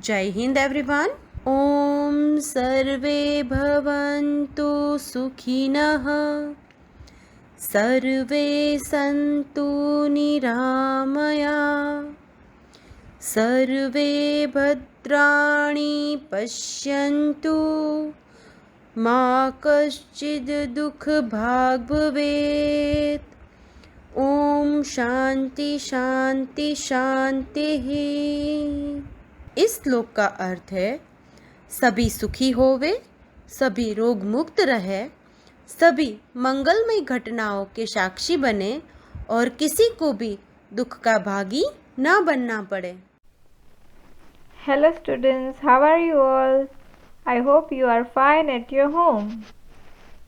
जय हिंद एवरीवन। ओम सर्वे भवन्तु सुखिनः, सर्वे सन्तु निरामया, सर्वे भद्राणि पश्यन्तु, मा कश्चित् दुःखभाग् भवेत्। ओम शांति शांति शांति। इस श्लोक का अर्थ है सभी सुखी होवे, सभी रोग मुक्त रहे, सभी मंगलमय घटनाओं के साक्षी बने और किसी को भी दुख का भागी ना बनना पड़े। Hello students, how are you all? I hope you are fine at your home.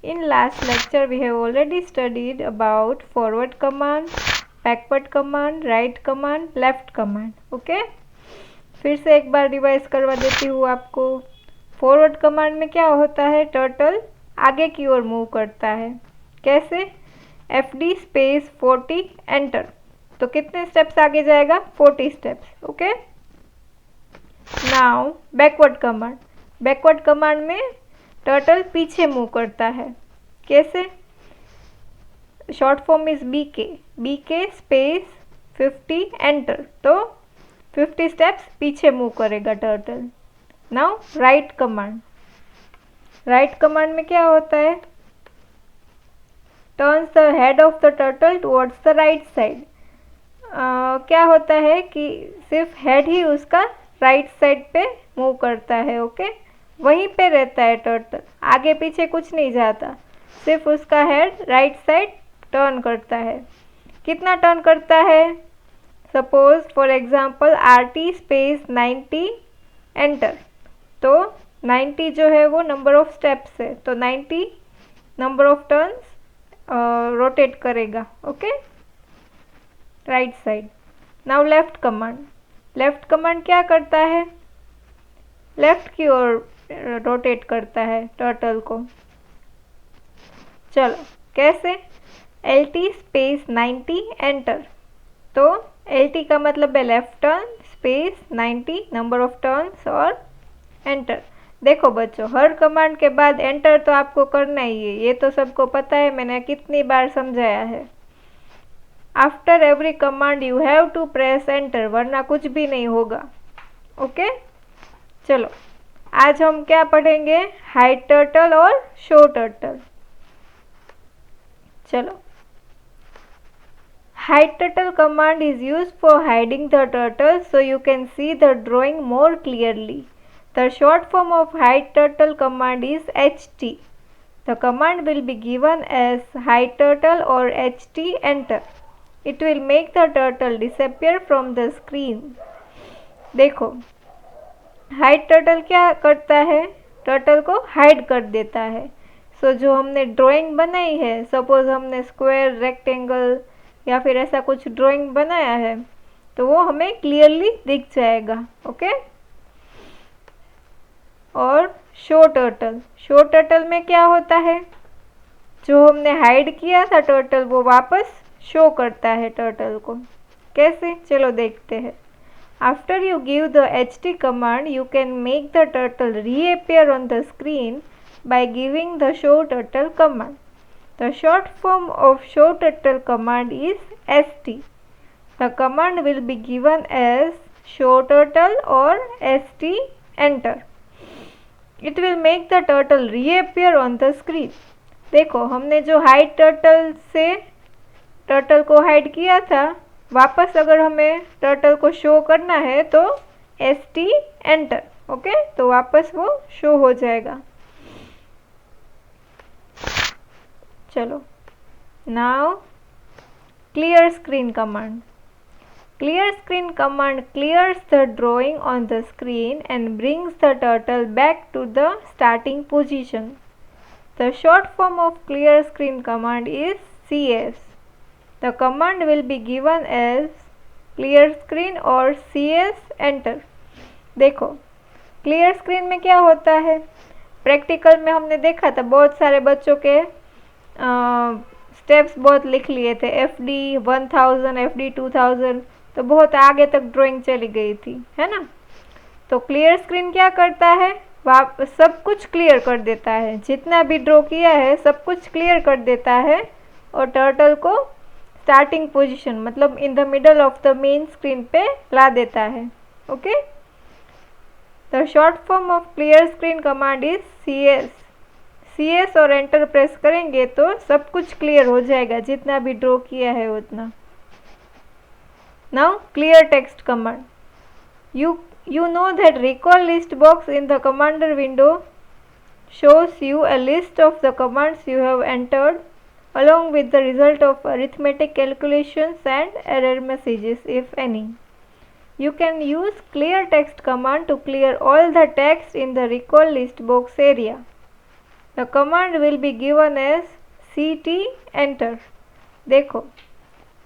In last lecture we have already studied about forward command, backward command, right command, left command. Okay? फिर से एक बार revise करवा देती हूँ आपको। Forward command में क्या होता है, टर्टल आगे की ओर मूव करता है। कैसे? FD स्पेस 40 एंटर, तो कितने स्टेप्स आगे जाएगा? 40 steps. Okay. Now backward command. Backward command में टर्टल पीछे मूव करता है। कैसे? Short form is BK space 50 enter, तो 50 स्टेप्स पीछे मूव करेगा turtle. Now right command. Right command में क्या होता है? Turns the head of the turtle towards the right side. क्या होता है कि सिर्फ हेड ही उसका राइट साइड पे मूव करता है। ओके, वहीं पे रहता है टर्टल, आगे पीछे कुछ नहीं जाता, सिर्फ उसका हेड राइट साइड टर्न करता है। कितना टर्न करता है? Suppose for example RT space 90 enter, तो 90 जो है वो नंबर ऑफ स्टेप्स है, तो 90 नंबर ऑफ टर्न्स रोटेट करेगा। Okay, right side. Now left command. Left command क्या करता है? लेफ्ट की ओर रोटेट करता है टर्टल को। चलो कैसे? LT स्पेस 90 एंटर, तो LT का मतलब है left turn space 90 number of turns और एंटर। देखो बच्चों, हर कमांड के बाद एंटर तो आपको करना ही है, ये तो सबको पता है, मैंने कितनी बार समझाया है। After every command you have to press enter, वरना कुछ भी नहीं होगा। ओके, चलो आज हम क्या पढ़ेंगे? हाइड टर्टल और शो टर्टल। चलो, hide turtle command is used for hiding the turtle so you can see the drawing more clearly. The short form of hide turtle command is HT. The command will be given as hide turtle or HT enter. It will make the turtle disappear from the screen. देखो, hide turtle क्या करता है? Turtle को hide कर देता है। सो जो हमने ड्राइंग बनाई है, सपोज हमने स्क्वायर, रेक्टेंगल या फिर ऐसा कुछ ड्राइंग बनाया है, तो वो हमें क्लियरली दिख जाएगा। ओके। और शो टर्टल। शो टर्टल में क्या होता है? जो हमने हाइड किया था टर्टल, वो वापस शो करता है टर्टल को। कैसे? चलो देखते हैं। After you give the HT command you can make the turtle reappear on the screen by giving the show turtle command. The short form of show turtle command is ST. The command will be given as show turtle or ST enter. It will make the turtle reappear on the screen. देखो, हमने जो hide turtle से turtle को hide किया था, वापस अगर हमें टर्टल को शो करना है तो ST enter. ओके, तो वापस वो शो हो जाएगा। चलो, now clear screen command. Clear screen command clears the drawing on the screen and brings the turtle back to the starting position. The short form of clear screen command is CS. The command will be given as clear screen और CS enter. देखो, clear screen में क्या होता है? Practical में हमने देखा था, बहुत सारे बच्चों के स्टेप्स बहुत लिख लिए थे, FD 1000, FD 2000, तो बहुत आगे तक ड्राइंग चली गई थी, है ना। तो क्लियर स्क्रीन क्या करता है, सब कुछ क्लियर कर देता है, जितना भी ड्रॉ किया है सब कुछ क्लियर कर देता है और टर्टल को स्टार्टिंग पोजीशन मतलब in the middle of the main screen पे ला देता है। Okay, the short form of clear screen command is CS। CS और एंटर प्रेस करेंगे तो सब कुछ क्लियर हो जाएगा, जितना भी ड्रॉ किया है उतना। Now clear text command, you know that recall list box in the commander window shows you a list of the commands you have entered along with the result of arithmetic calculations and error messages if any. You can use clear text command to clear all the text in the recall list box area. The command will be given as CT enter। देखो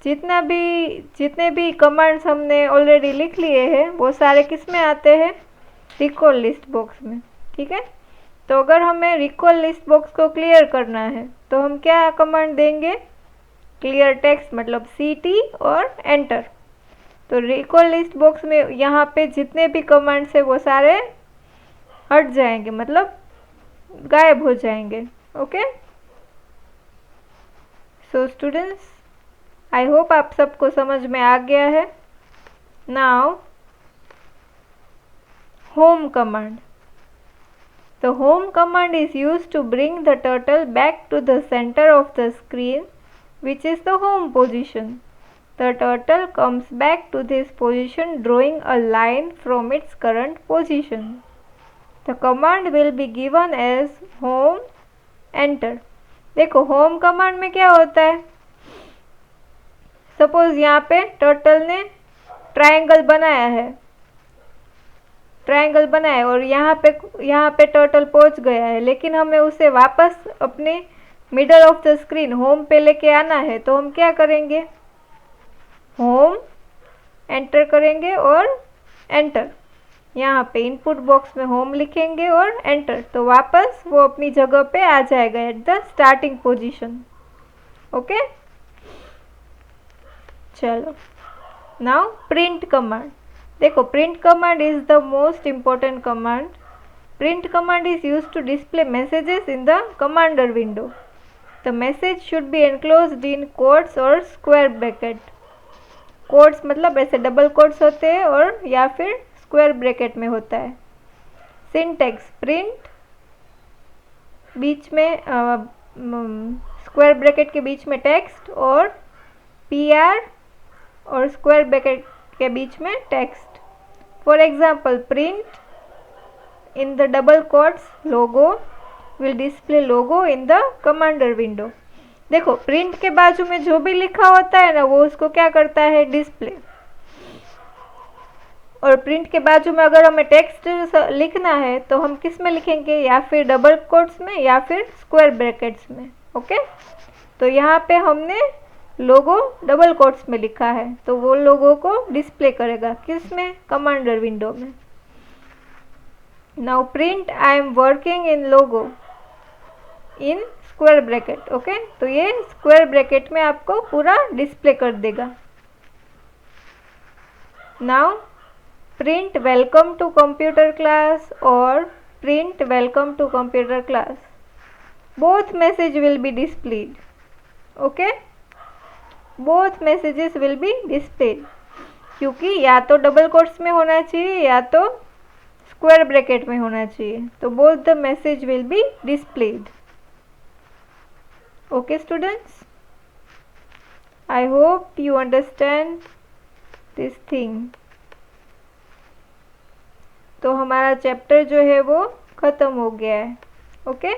जितने भी commands हमने already लिख लिए हैं वो सारे किस में आते हैं, रिकॉल लिस्ट बॉक्स में। ठीक है, तो अगर हमें रिकॉल लिस्ट बॉक्स को क्लियर करना है तो हम क्या कमांड देंगे, क्लियर टेक्स्ट मतलब CT और एंटर। तो रिकॉल लिस्ट बॉक्स में यहाँ पे जितने भी कमांड्स है वो सारे हट जाएंगे, मतलब गायब हो जाएंगे। Okay, so students I hope आप सबको समझ में आ गया है। Now home command, the home command is used to bring the turtle back to the centre of the screen which is the home position. The turtle comes back to this position drawing a line from its current position. The command will be given as home enter. देखो home command में क्या होता है, suppose यहाँ पे turtle ने triangle बनाया है और यहाँ पे टर्टल पहुँच गया है, लेकिन हमें उसे वापस अपने middle of the screen home पे लेके आना है। तो हम क्या करेंगे, होम एंटर करेंगे और एंटर, यहाँ पे इनपुट बॉक्स में होम लिखेंगे और एंटर, तो वापस वो अपनी जगह पे आ जाएगा at the starting position. Okay, चलो नाउ प्रिंट कमांड। देखो print command is the most important command. Print command is used to display messages in the commander window. The message should be enclosed in quotes और square bracket. Quotes मतलब ऐसे double quotes होते हैं और या फिर square bracket में होता है। सिंटेक्स, प्रिंट बीच में स्क्वायर ब्रैकेट के बीच में टेक्स्ट और PR और स्क्वायर ब्रैकेट के बीच में text. For example print in the double quotes logo will display logo in the commander window. देखो प्रिंट के बाजू में जो भी लिखा होता है ना वो उसको क्या करता है, डिस्प्ले। और प्रिंट के बाजू में अगर हमें टेक्स्ट लिखना है तो हम किस में लिखेंगे, या फिर डबल कोट्स में या फिर स्क्वायर ब्रैकेट्स में। ओके, तो यहाँ पे हमने लोगो डबल कोट्स में लिखा है तो वो लोगो को डिस्प्ले करेगा किस में, कमांडर विंडो में। Now print I am working in logo in square bracket. Okay, तो ये स्क्वायर ब्रैकेट में आपको पूरा डिस्प्ले कर देगा। Now print welcome to computer class और print welcome to computer class, both message will be displayed. Okay, both messages will be displayed, क्योंकि या तो डबल कोट्स में होना चाहिए या तो स्क्वायर ब्रैकेट में होना चाहिए, तो both the message will be displayed. Okay students, I hope you understand this thing. तो हमारा चैप्टर जो है वो ख़त्म हो गया है। ओके।